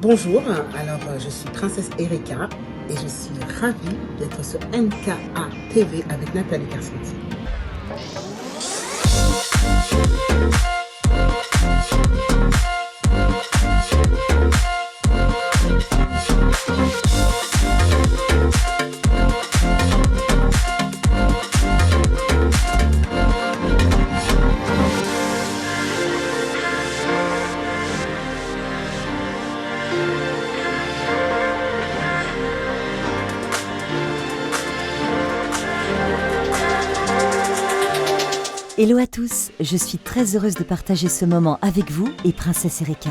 Bonjour, alors je suis Princesse Erika et je suis ravie d'être sur NKA TV avec Nathalie Carcenti. Hello à tous, je suis très heureuse de partager ce moment avec vous et Princesse Erika.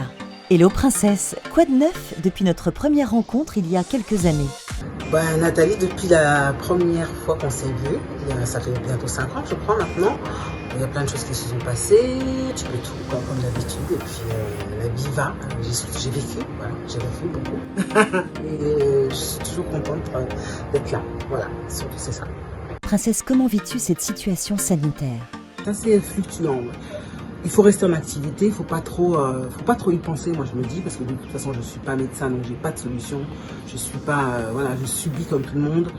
Hello Princesse, quoi de neuf depuis notre première rencontre il y a quelques années? Nathalie, depuis la première fois qu'on s'est vu, ça fait bientôt 5 ans je crois maintenant, il y a plein de choses qui se sont passées, un petit peu tout comme d'habitude, et puis la vie va, j'ai vécu, voilà, j'ai vécu beaucoup, et je suis toujours contente d'être là, voilà, surtout c'est ça. Princesse, comment vis-tu cette situation sanitaire? C'est assez fluctuant. Il faut rester en activité, il faut pas trop y penser, moi je me dis, parce que de toute façon je suis pas médecin, donc j'ai pas de solution. Je suis pas, je subis comme tout le monde.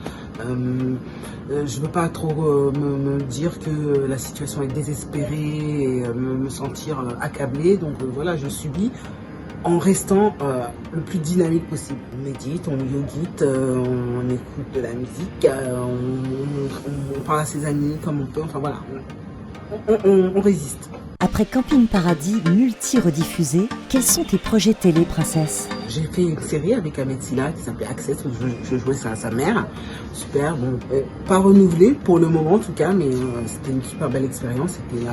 Je veux pas trop me dire que la situation est désespérée et me sentir accablée. Donc voilà, je subis en restant le plus dynamique possible. On médite, on yogite, on écoute de la musique, on parle à ses amis comme on peut, enfin voilà. On résiste. Après Camping Paradis multi-rediffusé, quels sont tes projets télé, Princesse? J'ai fait une série avec Ahmed Silla qui s'appelait Access, où je jouais sa mère. Super, bon, pas renouvelée pour le moment en tout cas, mais c'était une super belle expérience. C'était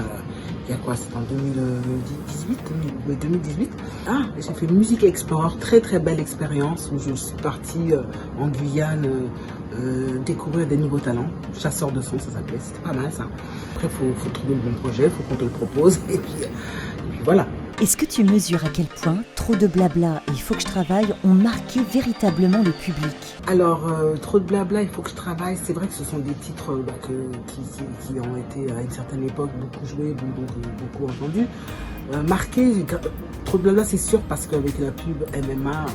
il y a quoi? C'était en 2018. Ah, j'ai fait Music Explorer, très très belle expérience où je suis partie en Guyane découvrir des nouveaux talents. Chasseur de son, ça s'appelait, c'était pas mal ça. Après, faut trouver le bon projet, faut qu'on te le propose, et puis voilà. Est-ce que tu mesures à quel point trop de blabla et il faut que je travaille ont marqué véritablement le public? Alors, trop de blabla, il faut que je travaille. C'est vrai que ce sont des titres qui ont été à une certaine époque beaucoup joués, donc beaucoup entendus. Marqué, trop de blabla, c'est sûr, parce qu'avec la pub MMA,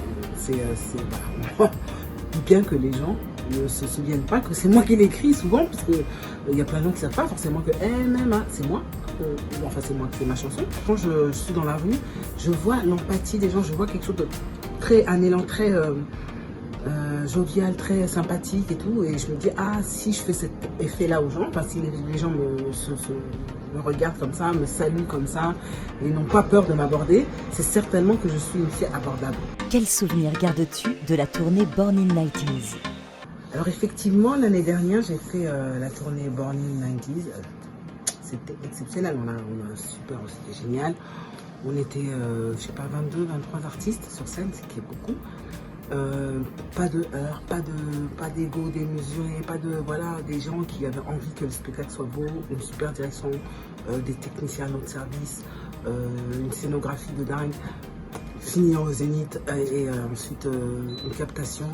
bien que les gens ne se souviennent pas que c'est moi qui l'écris souvent, parce que il y a plein de gens qui ne savent pas forcément que MMA, c'est moi. Enfin, c'est moi, c'est ma chanson. Quand je suis dans la rue, je vois l'empathie des gens, je vois quelque chose de un élan très jovial, très sympathique et tout, et je me dis, ah, si je fais cet effet-là aux gens, enfin, si les gens me regardent comme ça, me saluent comme ça, et n'ont pas peur de m'aborder, c'est certainement que je suis une fille abordable. Quel souvenir gardes-tu de la tournée Born in 90s? Alors effectivement, l'année dernière, j'ai fait la tournée Born in 90s. C'était exceptionnel, on a super, c'était génial. On était, je sais pas, 22, 23 artistes sur scène, ce qui est beaucoup. Pas de heurts, pas d'ego démesuré, des gens qui avaient envie que le spectacle soit beau, une super direction, des techniciens à notre service, une scénographie de dingue. Fini au Zénith et ensuite une captation.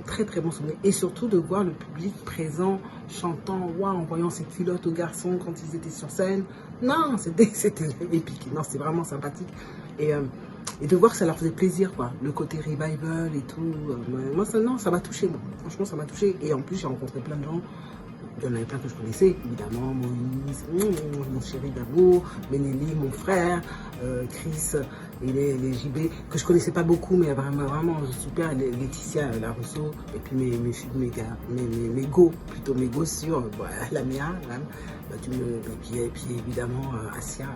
Très très bon souvenir. Et surtout de voir le public présent, chantant, en voyant ses culottes aux garçons quand ils étaient sur scène. Non, c'était épique. Non, c'était vraiment sympathique. Et de voir que ça leur faisait plaisir, quoi. Le côté revival et tout. Moi, ça m'a touché. Moi. Franchement, ça m'a touché. Et en plus, j'ai rencontré plein de gens. Il y en avait plein que je connaissais, évidemment, Moïse, mon chéri d'amour, Ménélie, mon frère, Chris et les JB, que je connaissais pas beaucoup, mais vraiment super, Laetitia Larousseau, et puis mes go sur la mia, et puis évidemment Asia,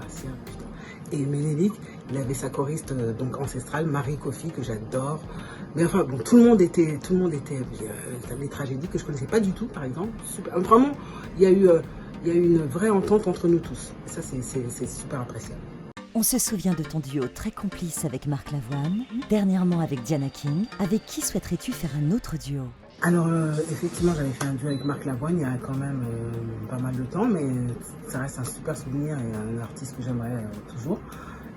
putain. Et Ménélique, il avait sa choriste donc ancestrale, Marie Kofi, que j'adore. Mais enfin, bon, tout le monde était les tragédies que je connaissais pas du tout, par exemple. Super. Vraiment, il y a eu une vraie entente entre nous tous. Et ça, c'est super appréciable. On se souvient de ton duo très complice avec Marc Lavoine, dernièrement avec Diana King. Avec qui souhaiterais-tu faire un autre duo? Alors, effectivement, j'avais fait un duo avec Marc Lavoine il y a quand même pas mal de temps, mais ça reste un super souvenir et un artiste que j'aimerais toujours.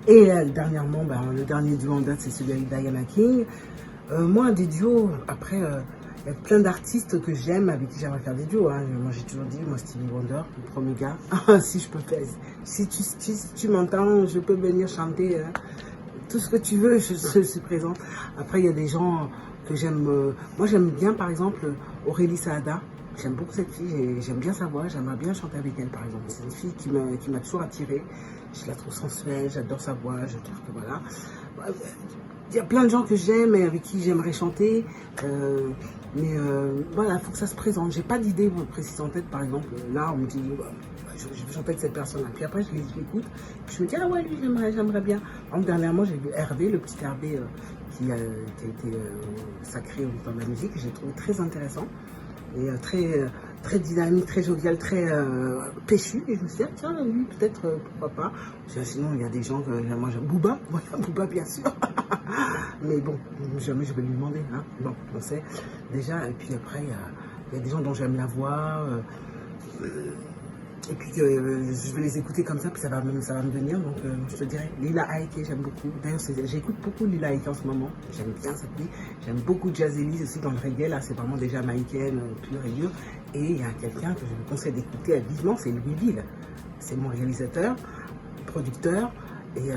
Et dernièrement, le dernier duo en date, c'est celui avec Diana King. Moi, des duos, après, il y a plein d'artistes que j'aime, avec qui j'aimerais faire des duos. Hein. Moi, j'ai toujours dit, moi, Stevie Wonder, le premier gars. Si je peux faire, si tu m'entends, je peux venir chanter. Hein. tout ce que tu veux, je suis présente. Après, il y a des gens que j'aime. Moi, j'aime bien, par exemple, Aurélie Saada. J'aime beaucoup cette fille, j'aime bien sa voix, j'aimerais bien chanter avec elle, par exemple. C'est une fille qui m'a toujours attirée. Je la trouve sensuelle, j'adore sa voix, je trouve que voilà. Il y a plein de gens que j'aime et avec qui j'aimerais chanter. Mais voilà, il faut que ça se présente. J'ai pas d'idée précise en tête, par exemple. Là, on me dit, je vais chanter avec cette personne-là. Puis après, je l'écoute. Je me dis, ah ouais, lui, j'aimerais bien. Donc, dernièrement, j'ai vu Hervé, le petit Hervé qui a été sacré au temps de la musique. J'ai trouvé très intéressant. Et très dynamique, très jovial, très péchu. Et je me suis dit, ah, tiens, lui, peut-être, pourquoi pas. Sinon, il y a des gens que moi j'aime. Booba, voilà, Booba, bien sûr. Mais bon, jamais je vais lui demander. Hein. Bon, on sait déjà. Et puis après, il y a des gens dont j'aime la voix. Et puis je vais les écouter comme ça, puis ça va me venir. Donc je te dirais, Lila Aike, j'aime beaucoup. D'ailleurs, j'écoute beaucoup Lila Aike en ce moment. J'aime bien cette fille. J'aime beaucoup Jazz Elise aussi dans le reggae. Là, c'est vraiment déjà jamaïcaine, pure et dure. Et il y a quelqu'un que je vous conseille d'écouter vivement, c'est Louis Ville. C'est mon réalisateur, producteur. Et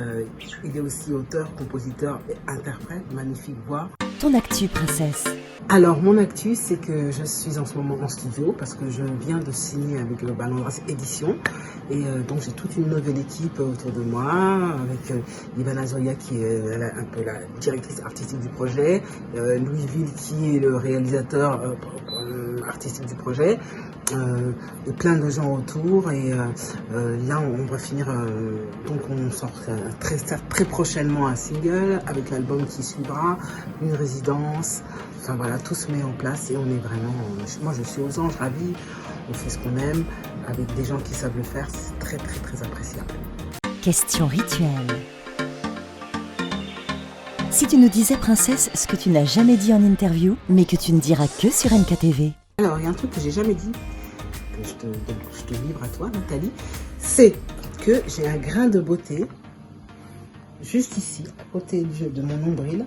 il est aussi auteur, compositeur et interprète. Magnifique voix. Ton actu, princesse. Alors, mon actu, c'est que je suis en ce moment en studio parce que je viens de signer avec le Ballon d'As Édition. Et donc, j'ai toute une nouvelle équipe autour de moi, avec Ivana Zoya qui est un peu la directrice artistique du projet, Louis Ville qui est le réalisateur artistique du projet, et plein de gens autour. Et là, on va finir, donc on sort très prochainement un single avec l'album qui suivra, une résidence. Enfin voilà, tout se met en place et on est vraiment, moi je suis aux anges, ravis, on fait ce qu'on aime, avec des gens qui savent le faire, c'est très appréciable. Question rituelle. Si tu nous disais, princesse, ce que tu n'as jamais dit en interview, mais que tu ne diras que sur NKTV. Alors, il y a un truc que j'ai jamais dit, que je te livre à toi, Nathalie, c'est que j'ai un grain de beauté, juste ici, à côté de mon nombril,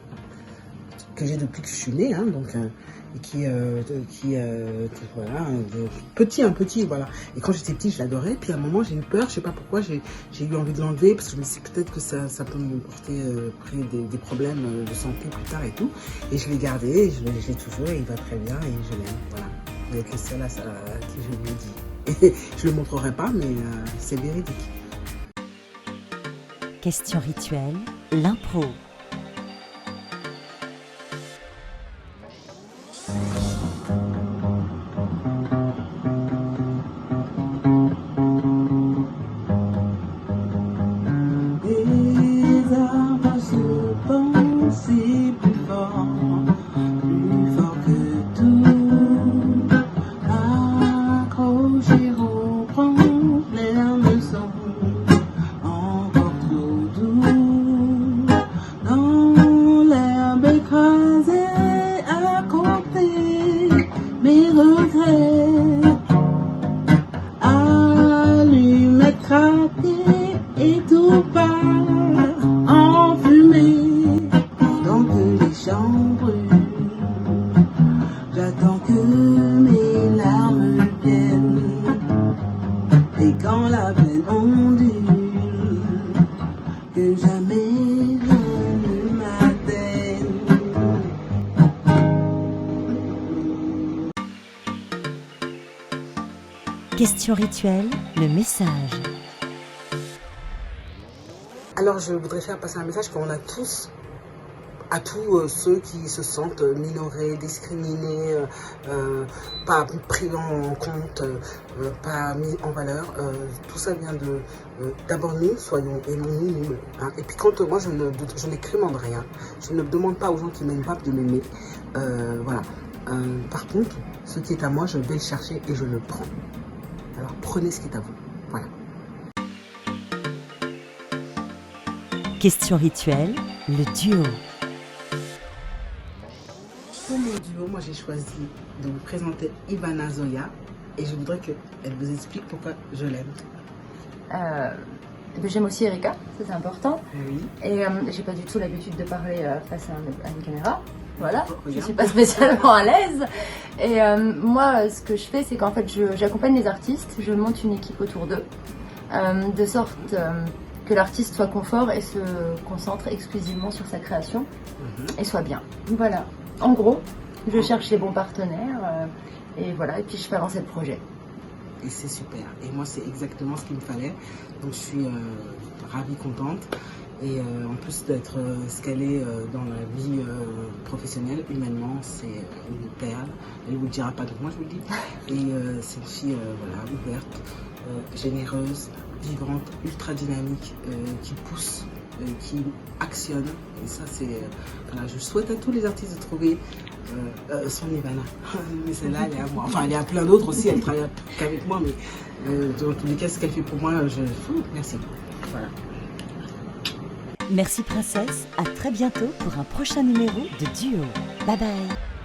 que j'ai depuis que je suis née, hein, donc voilà, un petit, voilà. Et quand j'étais petite, je l'adorais. Puis à un moment, j'ai eu peur, je sais pas pourquoi, j'ai eu envie de l'enlever parce que je me suis dit peut-être que ça peut me porter des problèmes de santé plus tard et tout. Et je l'ai gardé, et je l'ai toujours, et il va très bien, et je l'aime, voilà. Vous êtes le seul à qui je lui ai dit. Et je le montrerai pas, mais c'est véridique. Question rituelle, l'impro. Et tout part en fumée, tant que les champs brûlent, j'attends que mes larmes viennent, et quand la peine ondule, que jamais rien ne m'atteigne. Question rituelle, le message. Alors, je voudrais faire passer un message qu'on a tous, à tous ceux qui se sentent minorés, discriminés, pas pris en compte, pas mis en valeur. Tout ça vient d'abord nous, aimons-nous. Hein. Et puis quand moi, je ne demande rien. Je ne demande pas aux gens qui m'aiment pas de m'aimer. Voilà. Par contre, ce qui est à moi, je vais le chercher et je le prends. Alors, prenez ce qui est à vous. Voilà. Question rituelle, le duo. Pour mon duo, moi j'ai choisi de vous présenter Ivana Zoya et je voudrais qu'elle vous explique pourquoi je l'aime. J'aime aussi Erika, ça c'est important. Oui. Et j'ai pas du tout l'habitude de parler face à une caméra. Voilà, je suis pas spécialement à l'aise. Et moi, ce que je fais, c'est qu'en fait, j'accompagne les artistes, je monte une équipe autour d'eux, de sorte que l'artiste soit confort et se concentre exclusivement sur sa création et soit bien. Voilà, en gros, je cherche les bons partenaires et voilà, et puis je fais avancer le projet. Et c'est super. Et moi, c'est exactement ce qu'il me fallait. Donc, je suis ravie, contente. Et en plus d'être ce qu'elle est dans la vie professionnelle, humainement, c'est une perle. Elle ne vous le dira pas, donc moi je vous le dis. Et c'est une fille voilà, ouverte, généreuse, vivante, ultra dynamique, qui pousse, qui actionne. Et ça, c'est. Voilà, je souhaite à tous les artistes de trouver son Ivana. Mais celle-là, elle est à moi. Enfin, il y a plein d'autres aussi, elle travaille qu'avec moi, mais dans tous les cas, ce qu'elle fait pour moi, merci. Voilà. Merci Princesse, à très bientôt pour un prochain numéro de Duo. Bye bye.